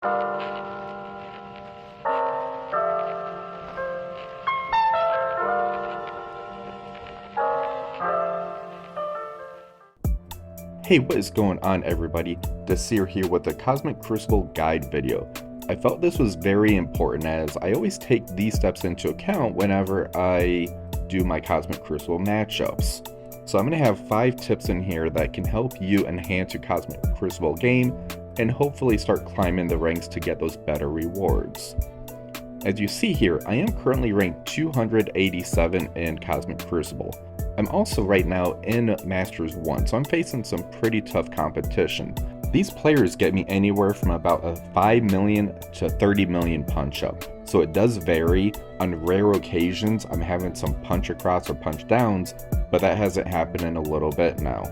Hey, what is going on everybody? Desir here with the Cosmic Crucible guide video. I felt this was very important as I always take these steps into account whenever I do my Cosmic Crucible matchups. So I'm going to have 5 tips in here that can help you enhance your Cosmic Crucible game and hopefully start climbing the ranks to get those better rewards. As you see here, I am currently ranked 287 in Cosmic Crucible. I'm also right now in Masters 1, so I'm facing some pretty tough competition. These players get me anywhere from about a 5 million to 30 million punch up. So it does vary. On rare occasions, I'm having some punch across or punch downs, but that hasn't happened in a little bit now.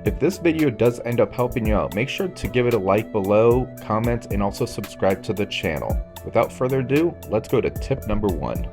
If this video does end up helping you out, make sure to give it a like below, comment, and also subscribe to the channel. Without further ado, let's go to tip number 1.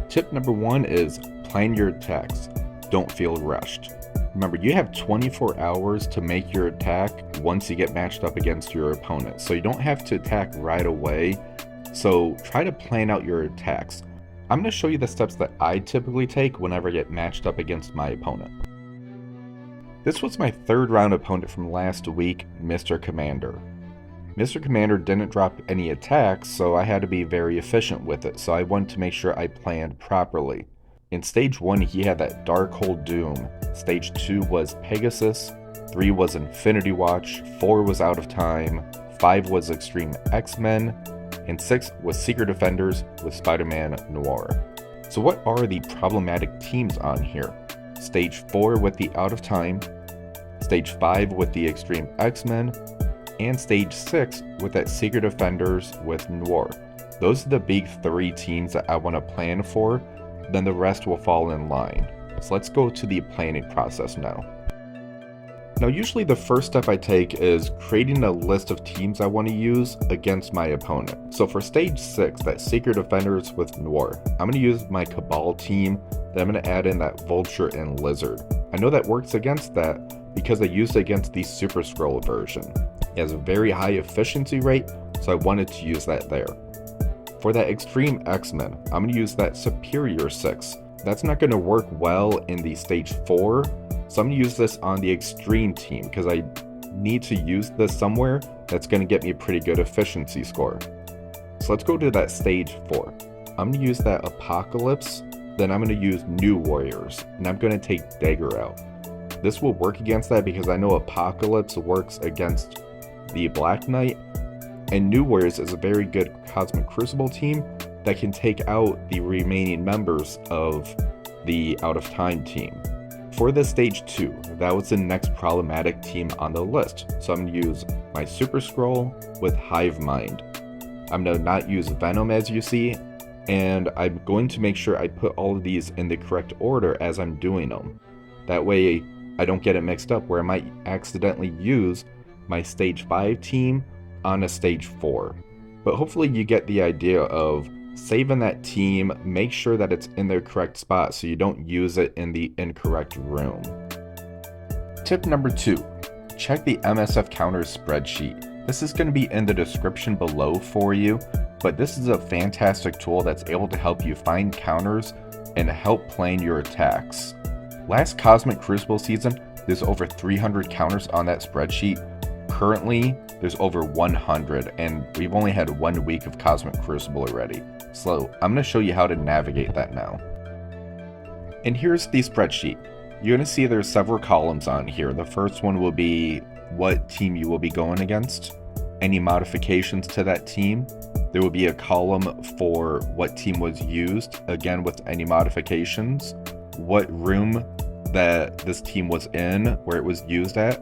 Tip number 1 is plan your attacks. Don't feel rushed. Remember, you have 24 hours to make your attack once you get matched up against your opponent, so you don't have to attack right away. So try to plan out your attacks. I'm going to show you the steps that I typically take whenever I get matched up against my opponent. This was my 3rd round opponent from last week, Mr. Commander. Mr. Commander didn't drop any attacks, so I had to be very efficient with it, so I wanted to make sure I planned properly. In stage 1, he had that Darkhold Doom. Stage 2 was Pegasus, 3 was Infinity Watch, 4 was Out of Time, 5 was Extreme X-Men, and 6 was Secret Defenders with Spider-Man Noir. So what are the problematic teams on here? Stage 4 with the Out of Time, Stage 5 with the Extreme X-Men, and Stage 6 with that Secret Defenders with Noir. Those are the big 3 teams that I want to plan for. Then the rest will fall in line. So let's go to the planning process now. Now usually the first step I take is creating a list of teams I want to use against my opponent. So for stage 6, that Secret Defenders with Noir, I'm going to use my Cabal team, then I'm going to add in that Vulture and Lizard. I know that works against that because I used it against the Super Scroll version. It has a very high efficiency rate, so I wanted to use that there. For that Extreme X-Men, I'm going to use that Superior 6. That's not going to work well in the Stage 4, so I'm going to use this on the Extreme team because I need to use this somewhere that's going to get me a pretty good efficiency score. So let's go to that Stage 4. I'm going to use that Apocalypse, then I'm going to use New Warriors, and I'm going to take Dagger out. This will work against that because I know Apocalypse works against the Black Knight, and New Warriors is a very good Cosmic Crucible team that can take out the remaining members of the Out of Time team. For the Stage 2, that was the next problematic team on the list. So I'm going to use my Super Scroll with Hive Mind. I'm going to not use Venom as you see, and I'm going to make sure I put all of these in the correct order as I'm doing them. That way I don't get it mixed up where I might accidentally use my Stage 5 team on a Stage 4. But hopefully you get the idea of saving that team, make sure that it's in their correct spot so you don't use it in the incorrect room. Tip number 2, check the MSF counters spreadsheet. This is going to be in the description below for you, but this is a fantastic tool that's able to help you find counters and help plan your attacks. Last Cosmic Crucible season, there's over 300 counters on that spreadsheet. Currently, there's over 100, and we've only had 1 week of Cosmic Crucible already. So I'm going to show you how to navigate that now. And here's the spreadsheet. You're going to see there's several columns on here. The first one will be what team you will be going against, any modifications to that team. There will be a column for what team was used, again with any modifications, what room that this team was in, where it was used at.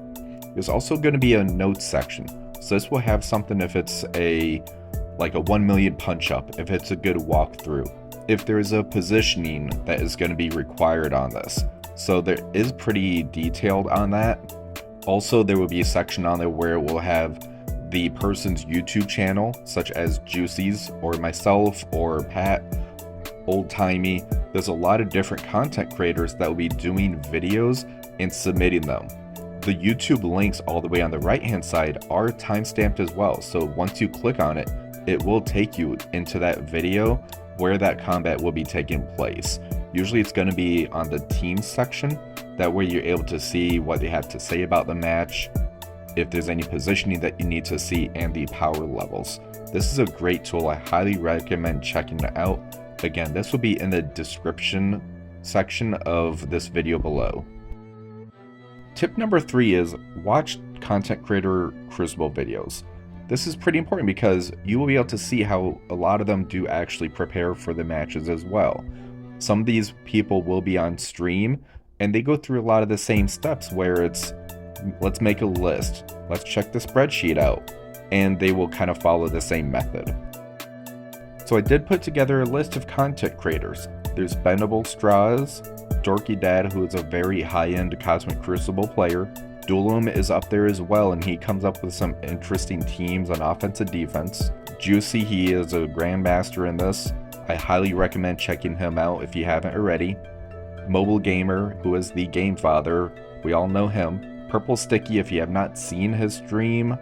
There's also going to be a notes section. So this will have something if it's like a 1 million punch up, if it's a good walkthrough, if there's a positioning that is going to be required on this. So there is pretty detailed on that. Also, there will be a section on there where it will have the person's YouTube channel, such as Juicy's or myself or Pat, Old Timey. There's a lot of different content creators that will be doing videos and submitting them. The YouTube links all the way on the right hand side are timestamped as well, so once you click on it, it will take you into that video where that combat will be taking place. Usually it's going to be on the team section, that way you're able to see what they have to say about the match, if there's any positioning that you need to see, and the power levels. This is a great tool, I highly recommend checking it out. Again, this will be in the description section of this video below. Tip number 3 is watch content creator Crucible videos. This is pretty important because you will be able to see how a lot of them do actually prepare for the matches as well. Some of these people will be on stream and they go through a lot of the same steps where it's, let's make a list, let's check the spreadsheet out, and they will kind of follow the same method. So I did put together a list of content creators. There's Bendable Straws, Dorky Dad, who is a very high-end Cosmic Crucible player. Duelum is up there as well, and he comes up with some interesting teams on offense and defense. Juicy, he is a grandmaster in this. I highly recommend checking him out if you haven't already. Mobile Gamer, who is the Game Father, we all know him. Purple Sticky, if you have not seen his stream,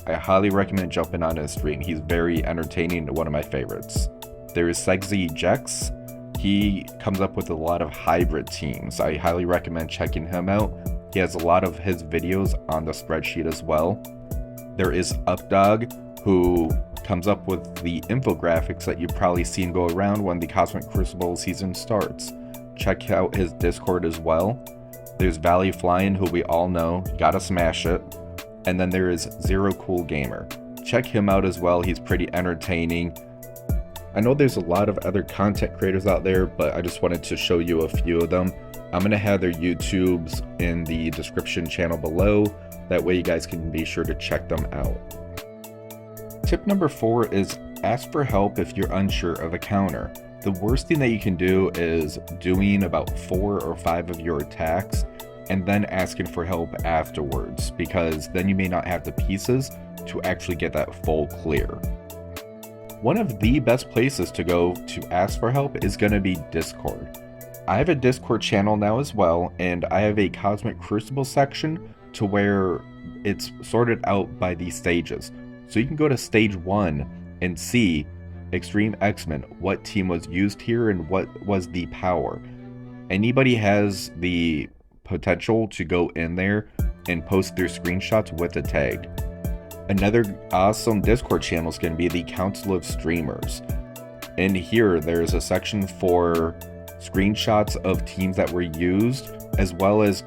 I highly recommend jumping on his stream. He's very entertaining, one of my favorites. There is Segzy Jex. He comes up with a lot of hybrid teams. I highly recommend checking him out. He has a lot of his videos on the spreadsheet as well. There is Updog, who comes up with the infographics that you've probably seen go around when the Cosmic Crucible season starts. Check out his Discord as well. There's Valley Flying, who we all know, gotta smash it. And then there is Zero Cool Gamer. Check him out as well, he's pretty entertaining. I know there's a lot of other content creators out there, but I just wanted to show you a few of them. I'm going to have their YouTubes in the description channel below. That way you guys can be sure to check them out. Tip number 4 is ask for help if you're unsure of a counter. The worst thing that you can do is doing about 4 or 5 of your attacks and then asking for help afterwards, because then you may not have the pieces to actually get that full clear. One of the best places to go to ask for help is going to be Discord. I have a Discord channel now as well, and I have a Cosmic Crucible section to where it's sorted out by these stages. So you can go to stage 1 and see Extreme X-Men, what team was used here and what was the power. Anybody has the potential to go in there and post their screenshots with a tag. Another awesome Discord channel is going to be the Council of Streamers. In here, there's a section for screenshots of teams that were used, as well as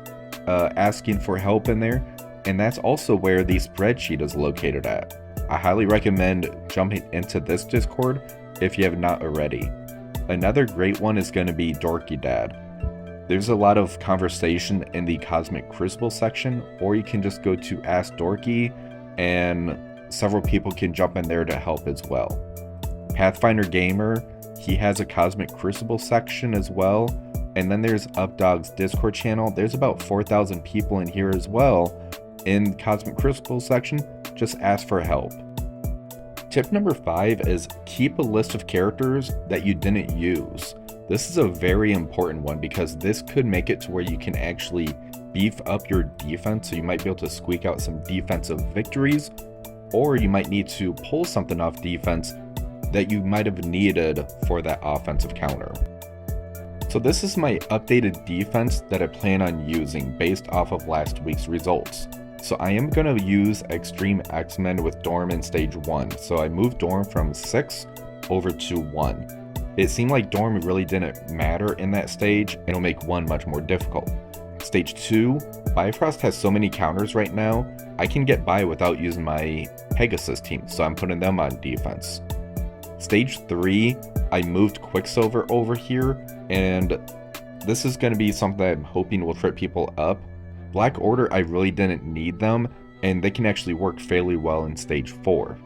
asking for help in there. And that's also where the spreadsheet is located at. I highly recommend jumping into this Discord if you have not already. Another great one is going to be Dorky Dad. There's a lot of conversation in the Cosmic Crucible section, or you can just go to Ask Dorky, and several people can jump in there to help as well. Pathfinder Gamer, he has a Cosmic Crucible section as well. And then there's Updog's Discord channel. There's about 4,000 people in here as well. In Cosmic Crucible section, just ask for help. Tip number 5 is keep a list of characters that you didn't use. This is a very important one because this could make it to where you can actually beef up your defense, so you might be able to squeak out some defensive victories, or you might need to pull something off defense that you might have needed for that offensive counter. So this is my updated defense that I plan on using based off of last week's results. So I am going to use Extreme X-Men with Dorm in stage 1. So I moved Dorm from 6 over to 1. It seemed like Dorm really didn't matter in that stage, and it'll make 1 much more difficult. Stage 2, Bifrost has so many counters right now, I can get by without using my Pegasus team, so I'm putting them on defense. Stage 3, I moved Quicksilver over here, and this is going to be something that I'm hoping will trip people up. Black Order, I really didn't need them, and they can actually work fairly well in stage 4.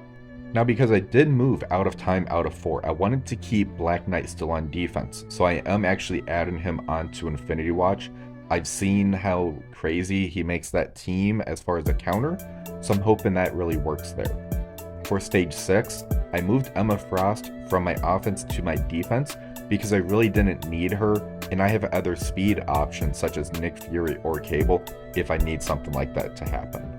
Now, because I did move out of time out of 4, I wanted to keep Black Knight still on defense, so I am actually adding him onto Infinity Watch. I've seen how crazy he makes that team as far as a counter, so I'm hoping that really works there. For stage 6, I moved Emma Frost from my offense to my defense because I really didn't need her and I have other speed options such as Nick Fury or Cable if I need something like that to happen.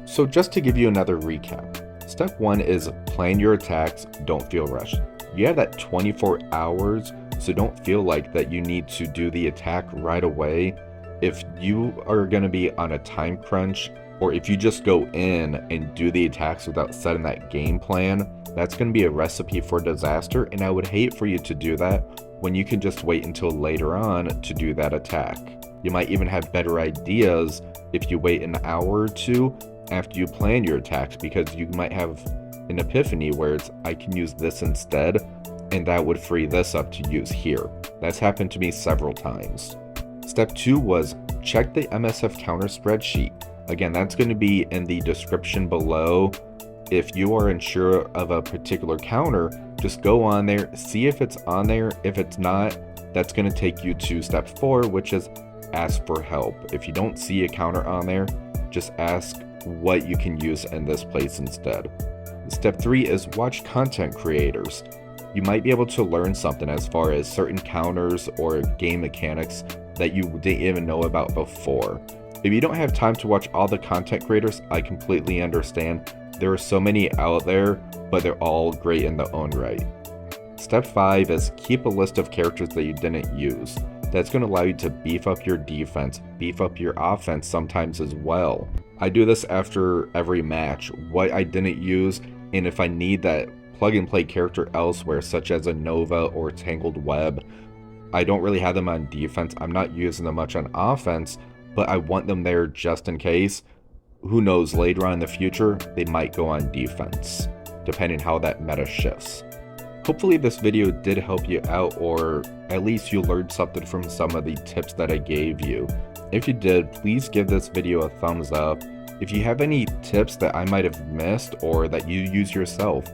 So just to give you another recap, step 1 is plan your attacks, don't feel rushed. You have that 24 hours, so don't feel like that you need to do the attack right away. If you are going to be on a time crunch, or if you just go in and do the attacks without setting that game plan, that's going to be a recipe for disaster, and I would hate for you to do that when you can just wait until later on to do that attack. You might even have better ideas if you wait an hour or two after you plan your attacks, because you might have an epiphany where it's, I can use this instead, and that would free this up to use here. That's happened to me several times. Step 2 was check the MSF counter spreadsheet. Again, that's going to be in the description below. If you are unsure of a particular counter, just go on there, see if it's on there. If it's not, that's going to take you to step 4, which is ask for help. If you don't see a counter on there, just ask what you can use in this place instead. Step 3 is watch content creators. You might be able to learn something as far as certain counters or game mechanics that you didn't even know about before. If you don't have time to watch all the content creators, I completely understand. There are so many out there, but they're all great in their own right. Step 5 is keep a list of characters that you didn't use. That's going to allow you to beef up your defense, beef up your offense sometimes as well. I do this after every match, what I didn't use, and if I need that plug and play character elsewhere, such as a Nova or Tangled Web, I don't really have them on defense. I'm not using them much on offense, but I want them there just in case. Who knows, later on in the future, they might go on defense, depending how that meta shifts. Hopefully this video did help you out, or at least you learned something from some of the tips that I gave you. If you did, please give this video a thumbs up. If you have any tips that I might have missed or that you use yourself,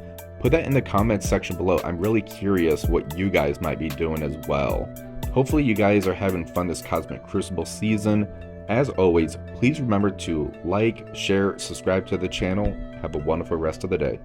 put that in the comments section below. I'm really curious what you guys might be doing as well. Hopefully you guys are having fun this Cosmic Crucible season. As always, please remember to like, share, subscribe to the channel. Have a wonderful rest of the day.